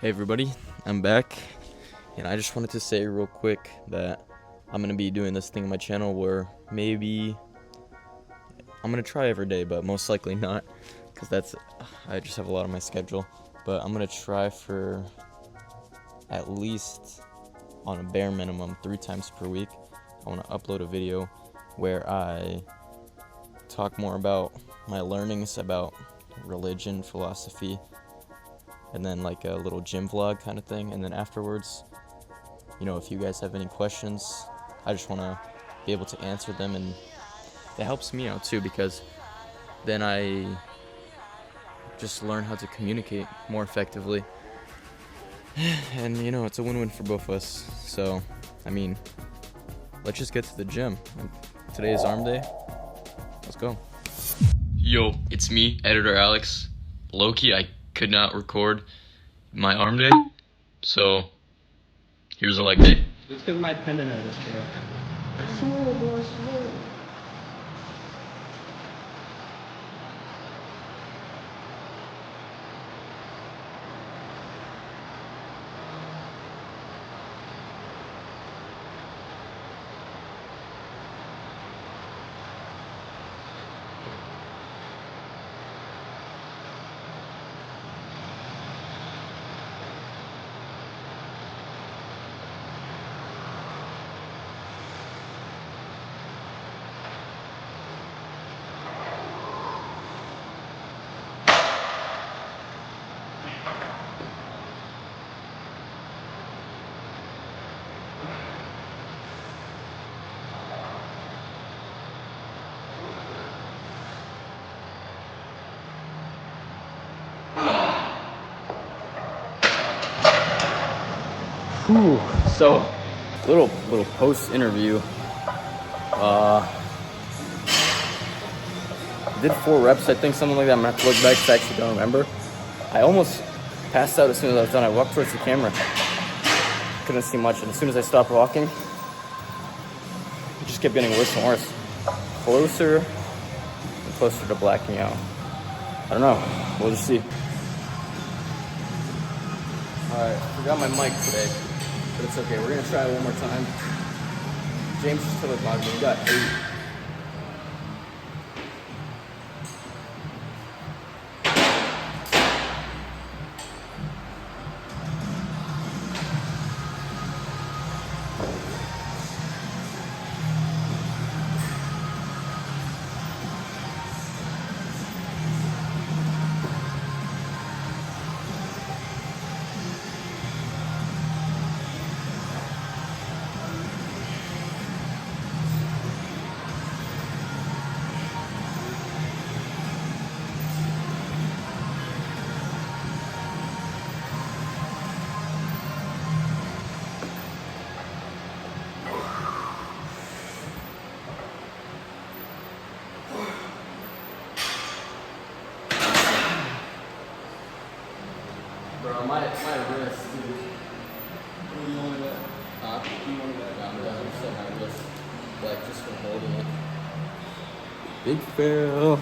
Hey everybody, I'm back, and I just wanted to say real quick that I'm going to be doing this thing on my channel where maybe I'm going to try every day, but most likely not, because I just have a lot on my schedule. But I'm going to try for at least, on a bare minimum, 3 times per week. I want to upload a video where I talk more about my learnings about religion, philosophy, and then like a little gym vlog kind of thing. And then afterwards, if you guys have any questions, I just want to be able to answer them, and it helps me out too, because then I just learn how to communicate more effectively. And it's a win-win for both of us. So let's just get to the gym. Today is arm day. Let's go. Yo, it's me, editor Alex. Low-key, I could not record my arm day, so here's a leg day. Let's get my tendon out of this bro. Whew. So, little post interview. Did 4 reps, I think, something like that. I'm gonna have to look back because I actually don't remember. I almost passed out as soon as I was done. I walked towards the camera, couldn't see much, and as soon as I stopped walking, it just kept getting worse and worse. Closer and closer to blacking out. I don't know. We'll just see. Alright, forgot my mic today, but it's okay. We're gonna try it one more time. James just took my mic. We got 8. Bro, my wrist, dude. What do you want to bet? Huh? What do you want to bet? I'm done. I'm still my wrist, like, just from holding it. Big fail.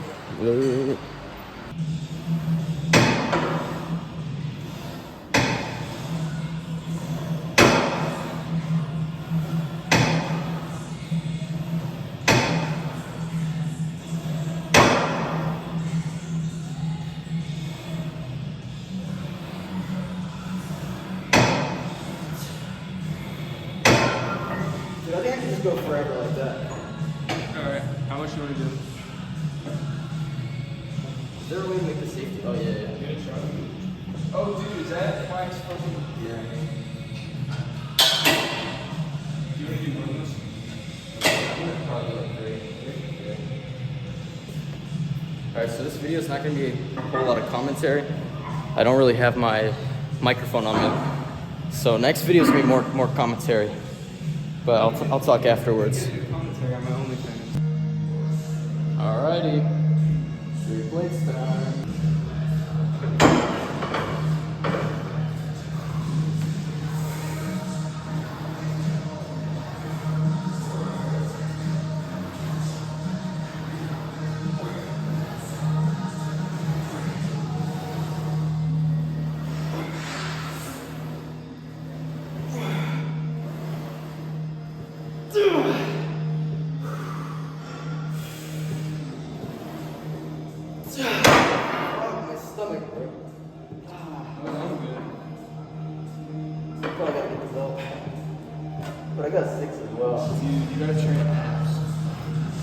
Dude, I think I can just go forever like that. Alright, how much do you want to do? Is there a way to make the safety? Oh, yeah. Get it shot. Oh, dude, is that why it's fucking... Yeah. Do you want to do more than this? I'm gonna probably like 3. Yeah. Alright, so this video is not going to be a whole lot of commentary. I don't really have my microphone on me. So next video is going to be more commentary. But I'll talk afterwards. Commentary on my OnlyFans. Alrighty. 3 plates time. got 6 as well. Dude, you gotta train abs.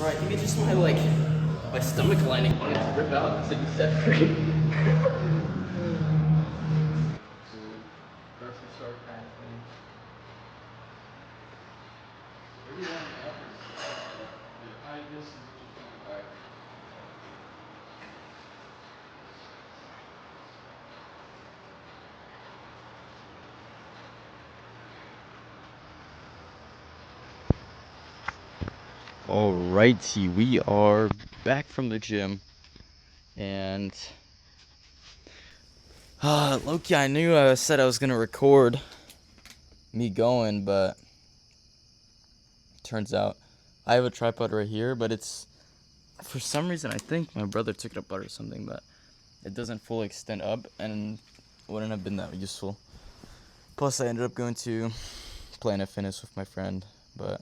Right, you get just my stomach lining wanted to rip out so you set free. Dude, first we start paddling. Where do you want the uppers? The high distance is just back. Alrighty, we are back from the gym, and Loki, I knew I said I was gonna record me going, but turns out I have a tripod right here, but it's for some reason I think my brother took it apart or something, but it doesn't fully extend up and wouldn't have been that useful. Plus, I ended up going to Planet Fitness with my friend, but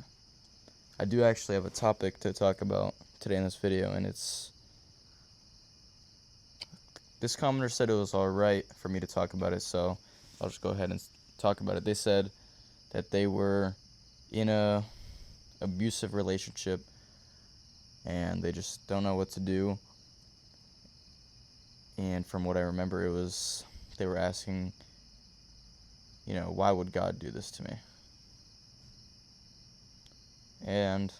I do actually have a topic to talk about today in this video, and it's this commenter said it was alright for me to talk about it, so I'll just go ahead and talk about it. They said that they were in a abusive relationship and they just don't know what to do. And from what I remember, it was they were asking, why would God do this to me? And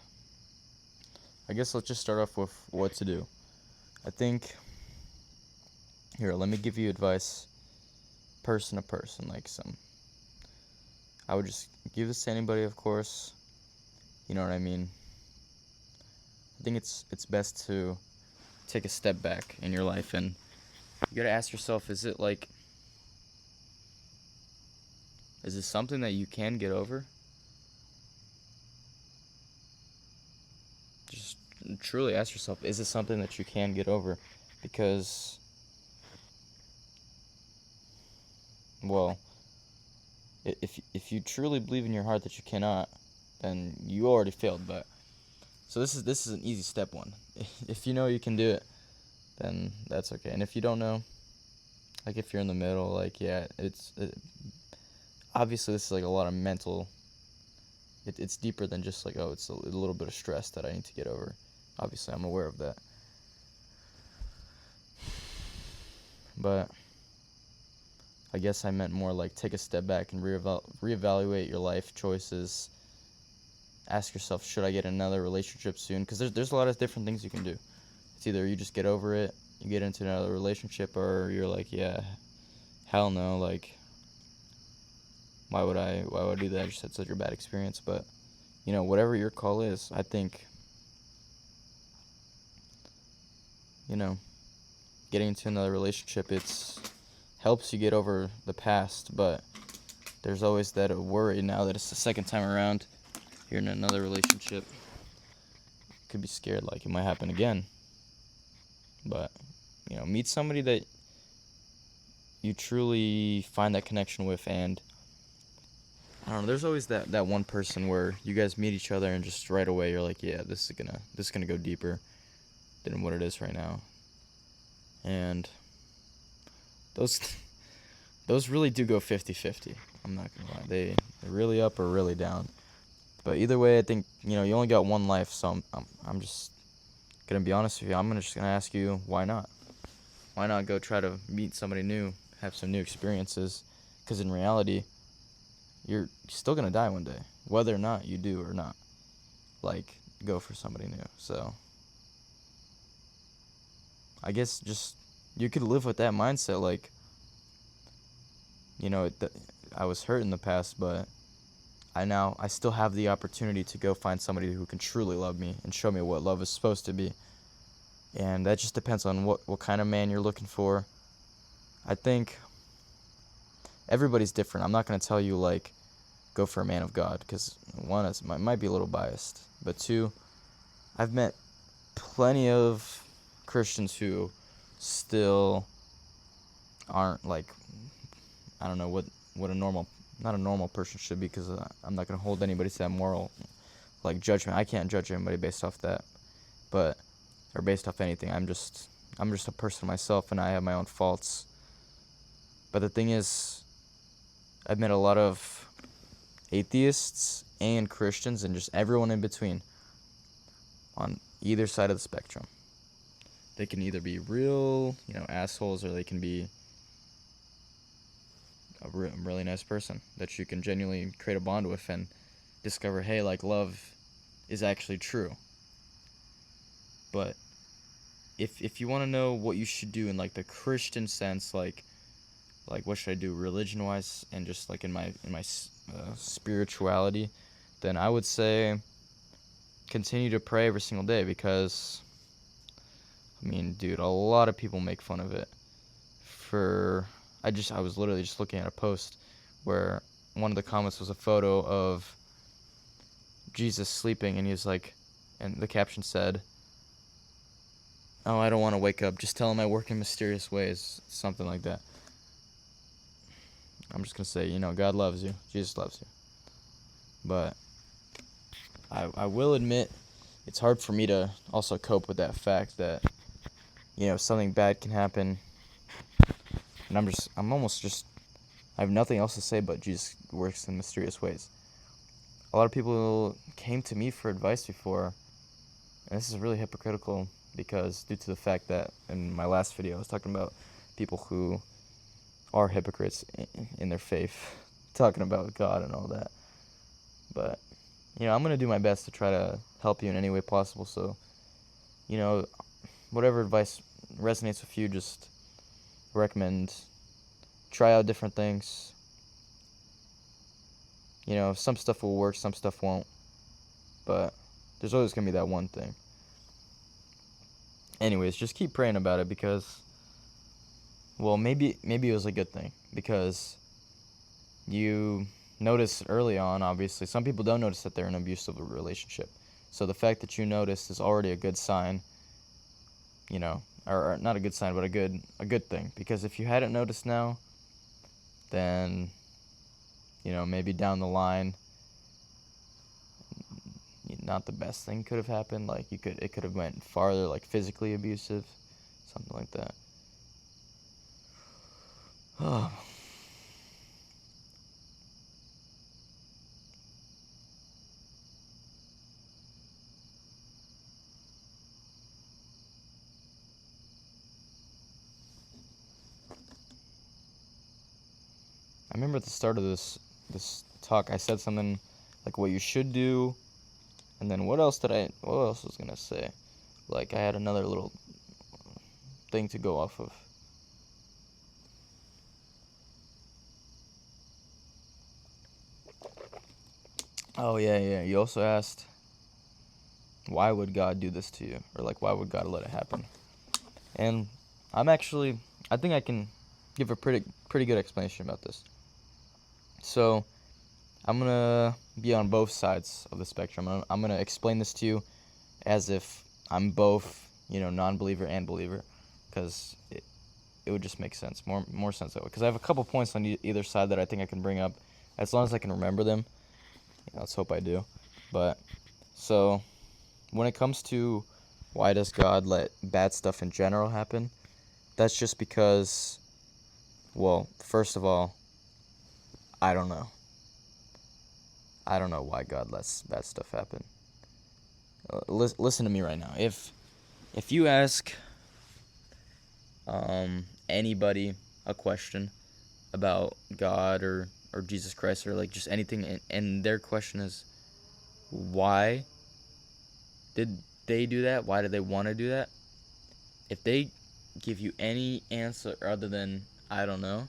I guess let's just start off with what to do. I think, here, let me give you advice person to person, I would just give this to anybody, of course, you know what I mean? I think it's best to take a step back in your life, and you gotta ask yourself, is this something that you can get over? Just truly ask yourself, is this something that you can get over? Because, well, if you truly believe in your heart that you cannot, then you already failed. But so this is an easy step one. If you know you can do it, then that's okay. And if you don't know, if you're in the middle, obviously this is a lot of mental. It's deeper than just it's a little bit of stress that I need to get over. Obviously, I'm aware of that. But I guess I meant more take a step back and reevaluate your life choices. Ask yourself, should I get another relationship soon? Because there's a lot of different things you can do. It's either you just get over it, you get into another relationship, or you're yeah, hell no, why would I do that? I just had such a bad experience. But whatever your call is, I think getting into another relationship, it's helps you get over the past, but there's always that worry now that it's the second time around you're in another relationship. Could be scared it might happen again. But meet somebody that you truly find that connection with, and I don't know, there's always that one person where you guys meet each other and just right away you're yeah, this is gonna go deeper than what it is right now. And those really do go 50-50. I'm not gonna lie, they're really up or really down. But either way, I think you only got one life, so I'm just gonna be honest with you. I'm just gonna ask you, why not? Why not go try to meet somebody new, have some new experiences? Because in reality, you're still gonna die one day, whether or not you do or not. Go for somebody new. So I guess just you could live with that mindset. I was hurt in the past, but I still have the opportunity to go find somebody who can truly love me and show me what love is supposed to be. And that just depends on what kind of man you're looking for. I think everybody's different. I'm not going to tell you, go for a man of God, because one, it might be a little biased. But two, I've met plenty of Christians who still aren't, I don't know what a normal, not a normal person should be, because I'm not going to hold anybody to that moral, judgment. I can't judge anybody based off that, or based off anything. I'm just a person myself, and I have my own faults. But the thing is, I've met a lot of atheists and Christians and just everyone in between on either side of the spectrum. They can either be real, assholes, or they can be a really nice person that you can genuinely create a bond with and discover, hey, like, love is actually true. But if you want to know what you should do in like the Christian sense, like what should I do religion wise and just like in my spirituality, then I would say continue to pray every single day, because I mean, dude, a lot of people make fun of it. I was literally just looking at a post where one of the comments was a photo of Jesus sleeping, and he was like, and the caption said, "Oh, I don't want to wake up. Just tell him I work in mysterious ways," something like that. I'm just gonna say, God loves you, Jesus loves you. But I will admit, it's hard for me to also cope with that fact that, something bad can happen, and I have nothing else to say but Jesus works in mysterious ways. A lot of people came to me for advice before, and this is really hypocritical because due to the fact that in my last video I was talking about people who are hypocrites in their faith, talking about God and all that. But, I'm going to do my best to try to help you in any way possible. So, whatever advice resonates with you, just recommend try out different things. Some stuff will work, some stuff won't. But there's always going to be that one thing. Anyways, just keep praying about it because, well, maybe it was a good thing because you notice early on, obviously. Some people don't notice that they're in an abusive relationship. So the fact that you noticed is already a good sign, or not a good sign, but a good thing. Because if you hadn't noticed now, then, maybe down the line, not the best thing could have happened. Like it could have went farther, like physically abusive, something like that. Oh. I remember at the start of this talk, I said something like what you should do, and then what else was I gonna say? Like I had another little thing to go off of. Oh yeah. You also asked, why would God do this to you, or like why would God let it happen? And I think I can give a pretty good explanation about this. So I'm gonna be on both sides of the spectrum. I'm gonna explain this to you as if I'm both, non-believer and believer, because it would just make sense, more sense that way. Because I have a couple points on either side that I think I can bring up, as long as I can remember them. Let's hope I do. But so when it comes to why does God let bad stuff in general happen, that's just because, well, first of all, I don't know. I don't know why God lets bad stuff happen. Listen to me right now. If you ask anybody a question about God or Jesus Christ or like just anything, and their question is, why did they do that? Why did they want to do that? If they give you any answer other than I don't know,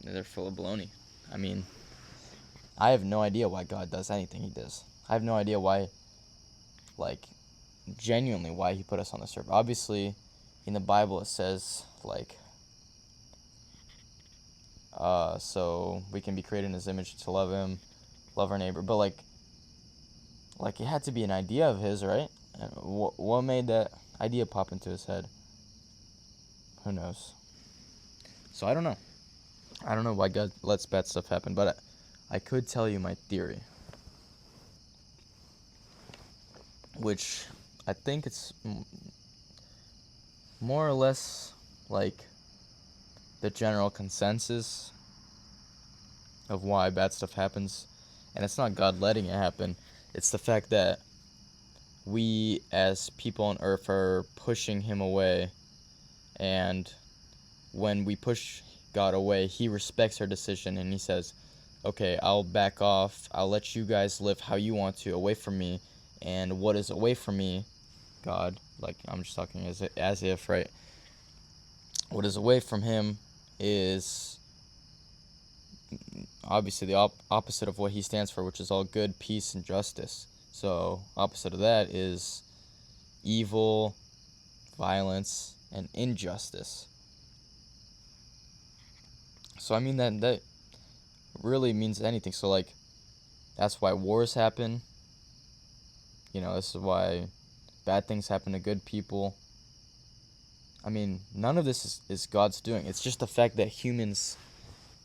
they're full of baloney. I mean, I have no idea why God does anything he does. I have no idea why, like, genuinely why he put us on this earth. Obviously, in the Bible it says, like, so we can be created in his image to love him, love our neighbor. But, like it had to be an idea of his, right? And what made that idea pop into his head? Who knows? So I don't know. I don't know why God lets bad stuff happen, but I could tell you my theory, which I think it's more or less like the general consensus of why bad stuff happens. And it's not God letting it happen. It's the fact that we as people on earth are pushing him away, and when we push God away, he respects our decision and he says, okay, I'll back off. I'll let you guys live how you want to away from me. And what is away from me, God, like I'm just talking as if, right? What is away from him is obviously the opposite of what he stands for, which is all good, peace, and justice. So opposite of that is evil, violence, and injustice. So I mean that really means anything. So like that's why wars happen. You know, this is why bad things happen to good people. I mean, none of this is God's doing. It's just the fact that humans,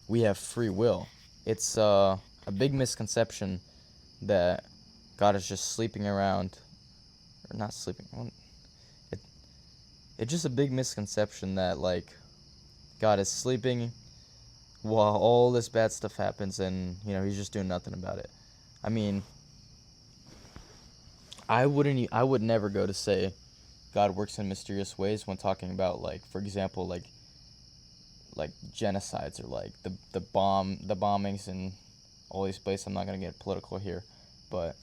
we have free will. It's a big misconception that God is just sleeping around, or not sleeping. It's just a big misconception that like God is sleeping while all this bad stuff happens, and you know he's just doing nothing about it. I mean, I would never go to say God works in mysterious ways when talking about, like, for example, like genocides, or like the bombings in all these places. I'm not gonna get political here, but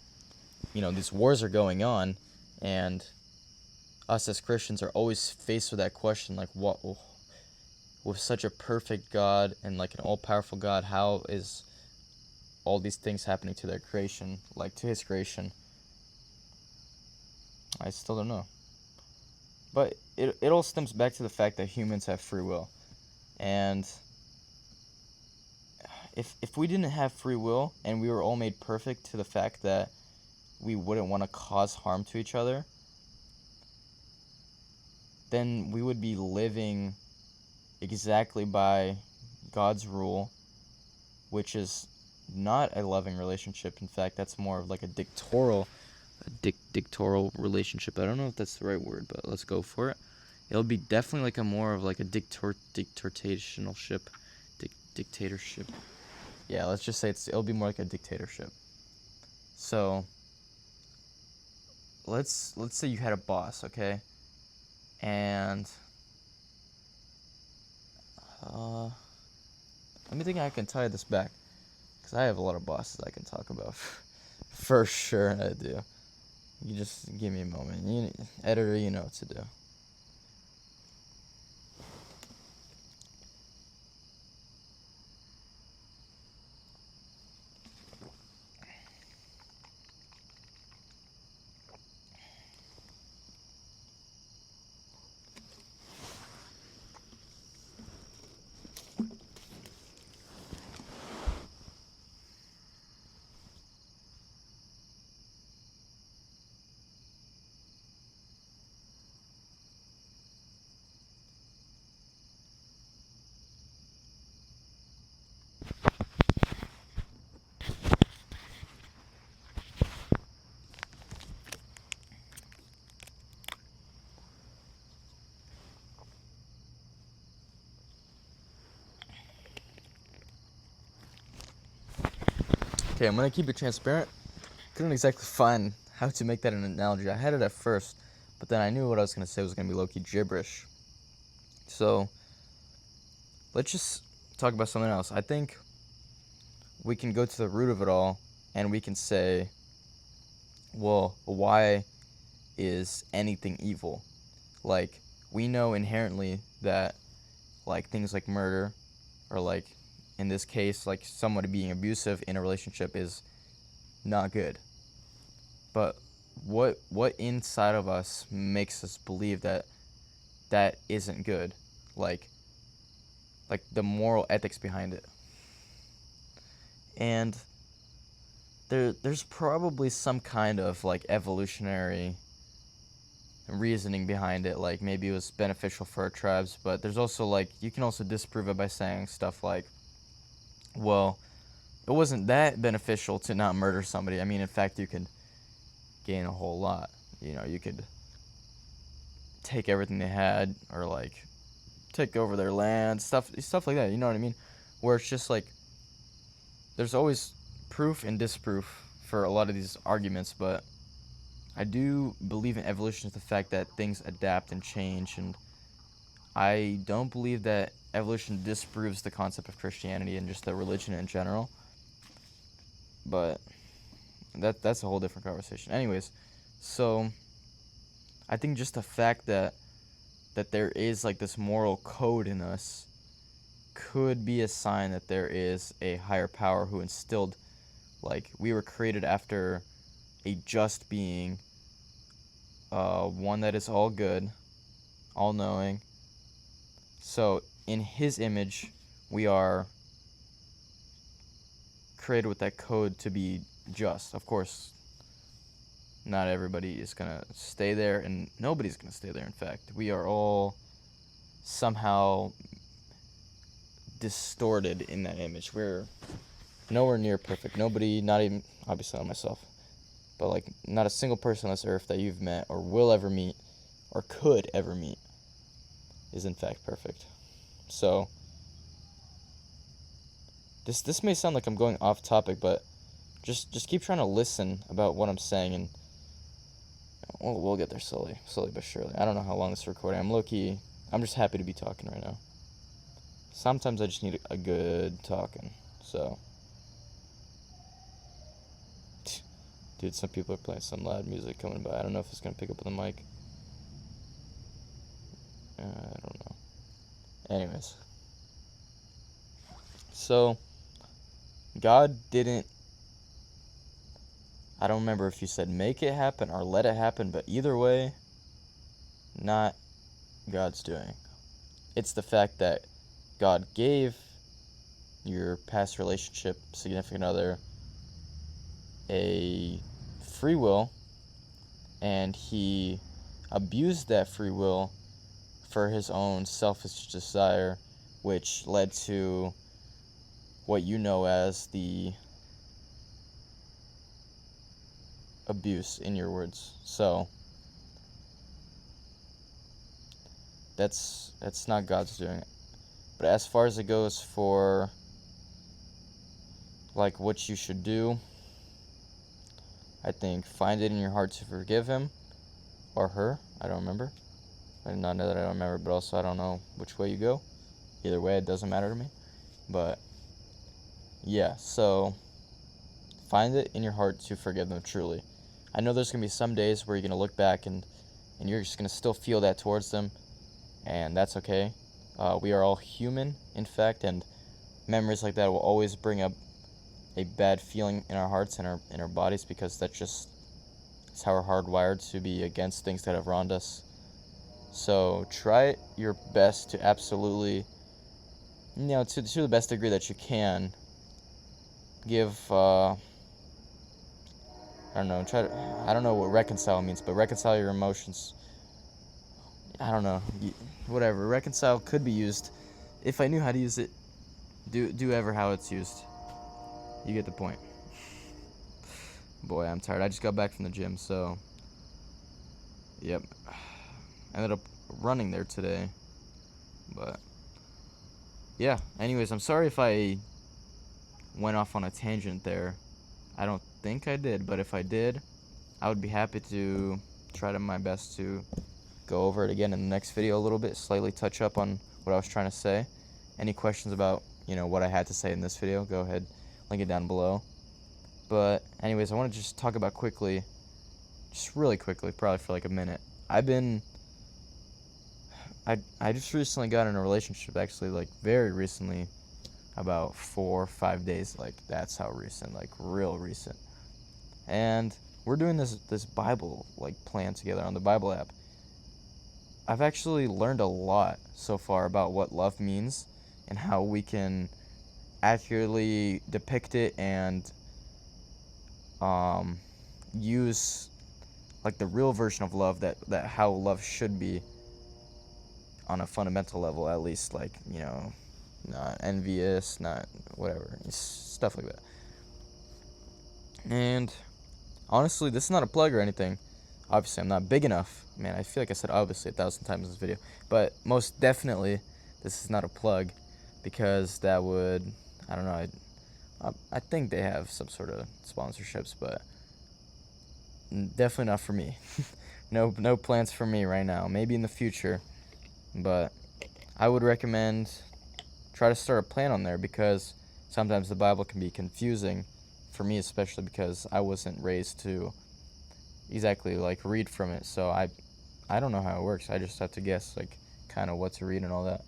you know these wars are going on, and us as Christians are always faced with that question, like, what, with such a perfect God and like an all-powerful God, how is all these things happening to their creation, like to his creation? I still don't know. But it all stems back to the fact that humans have free will. And if we didn't have free will and we were all made perfect to the fact that we wouldn't want to cause harm to each other, then we would be living exactly by God's rule, which is not a loving relationship. In fact, that's more of like a dictatorial relationship. I don't know if that's the right word, but let's go for it. It'll be definitely like a more of like a dictatorship. Yeah, let's just say it'll be more like a dictatorship. So let's say you had a boss, okay? And let me think I can tie this back, because I have a lot of bosses I can talk about. For sure I do. You just give me a moment. Editor, you know what to do. Okay, I'm gonna keep it transparent. Couldn't exactly find how to make that an analogy. I had it at first, but then I knew what I was gonna say was gonna be low-key gibberish. So let's just talk about something else. I think we can go to the root of it all, and we can say, well, why is anything evil? Like, we know inherently that, like, things like murder, or like, in this case, like somebody being abusive in a relationship is not good. But what inside of us makes us believe that that isn't good? Like the moral ethics behind it. And there's probably some kind of like evolutionary reasoning behind it, like maybe it was beneficial for our tribes, but there's also like you can also disprove it by saying stuff like, well, it wasn't that beneficial to not murder somebody. I mean, in fact, you could gain a whole lot. You know, you could take everything they had, or like take over their land, stuff like that. You know what I mean? Where it's just like there's always proof and disproof for a lot of these arguments, but I do believe in evolution is the fact that things adapt and change, and I don't believe that evolution disproves the concept of Christianity and just the religion in general. But that's a whole different conversation. Anyways, so I think just the fact that there is like this moral code in us could be a sign that there is a higher power who instilled, like, we were created after a just being, one that is all good, all knowing. So in his image, we are created with that code to be just. Of course, not everybody is gonna stay there, and nobody's gonna stay there. In fact, we are all somehow distorted in that image. We're nowhere near perfect. Nobody, not even, obviously not myself, but like not a single person on this earth that you've met or will ever meet or could ever meet is in fact perfect. So this may sound like I'm going off topic, but just keep trying to listen about what I'm saying, and we'll get there slowly but surely. I don't know how long this is recording. I'm just happy to be talking right now. Sometimes I just need a good talking. So, dude, some people are playing some loud music coming by. I don't know if it's gonna pick up on the mic. I don't know. Anyways, so God didn't, I don't remember if you said make it happen or let it happen, but either way, not God's doing. It's the fact that God gave your past relationship, significant other, a free will, and he abused that free will for his own selfish desire, which led to what you know as the abuse, in your words. So that's not God's doing. But as far as it goes for like what you should do, I think find it in your heart to forgive him or her. I don't remember. I did not know that I don't remember, but also I don't know which way you go. Either way, it doesn't matter to me. But yeah, so find it in your heart to forgive them truly. I know there's going to be some days where you're going to look back and you're just going to still feel that towards them, and that's okay. We are all human, in fact, and memories like that will always bring up a bad feeling in our hearts and in our bodies, because that's just, it's how we're hardwired to be against things that have wronged us. So try your best to absolutely, to the best degree that you can, give, I don't know, I don't know what reconcile means, but reconcile your emotions. I don't know, whatever. Reconcile could be used. If I knew how to use it, do ever how it's used. You get the point. Boy, I'm tired. I just got back from the gym, so yep. I ended up running there today, but yeah. Anyways, I'm sorry if I went off on a tangent there. I don't think I did, but if I did, I would be happy to try my best to go over it again in the next video a little bit, slightly touch up on what I was trying to say. Any questions about, what I had to say in this video, go ahead, link it down below. But anyways, I want to just talk about quickly, just really quickly, probably for like a minute. I just recently got in a relationship, actually, like very recently, about 4 or 5 days, like that's how recent, like real recent. And we're doing this Bible like plan together on the Bible app. I've actually learned a lot so far about what love means and how we can accurately depict it and use like the real version of love, that how love should be on a fundamental level, at least, like, not envious, not whatever, stuff like that. And honestly, this is not a plug or anything. Obviously, I'm not big enough. Man, I feel like I said obviously 1,000 times in this video. But most definitely, this is not a plug, because that would, I don't know, I'd I think they have some sort of sponsorships, but definitely not for me. No plans for me right now. Maybe in the future, but I would recommend try to start a plan on there, because sometimes the Bible can be confusing for me, especially because I wasn't raised to exactly like read from it. So I don't know how it works. I just have to guess like kind of what to read and all that.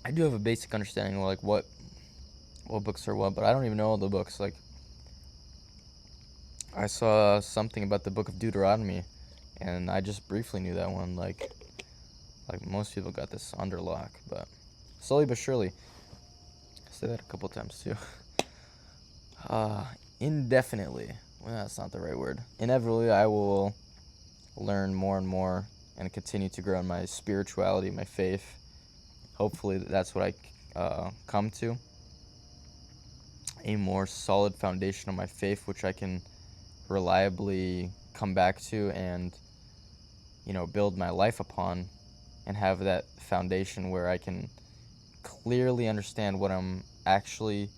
I do have a basic understanding of like what books are what, but I don't even know all the books. Like I saw something about the book of Deuteronomy, and I just briefly knew that one. Like most people got this under lock, but slowly but surely. I said that a couple times too. Uh, Indefinitely. Well, that's not the right word. Inevitably, I will learn more and more and continue to grow in my spirituality, my faith. Hopefully, that's what I come to. A more solid foundation of my faith, which I can reliably come back to and, build my life upon, and have that foundation where I can clearly understand what I'm actually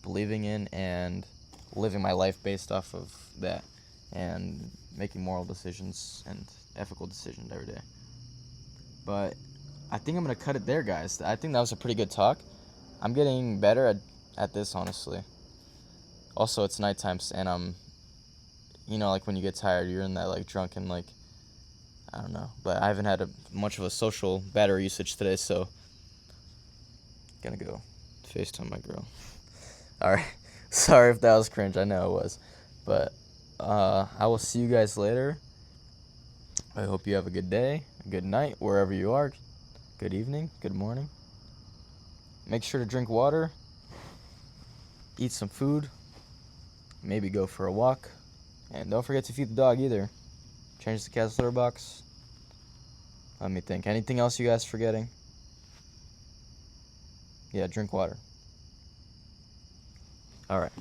believing in and living my life based off of that, and making moral decisions and ethical decisions every day. But I think I'm going to cut it there, guys. I think that was a pretty good talk. I'm getting better at this, honestly. Also, it's nighttime, and like when you get tired, you're in that like drunken, like, I don't know. But I haven't had much of a social battery usage today, so gonna go FaceTime my girl. Alright. Sorry if that was cringe. I know it was. But I will see you guys later. I hope you have a good day, a good night, wherever you are. Good evening, good morning. Make sure to drink water, eat some food, maybe go for a walk. And don't forget to feed the dog either. Change the cat's litter box. Let me think. Anything else you guys forgetting? Yeah, drink water. Alright.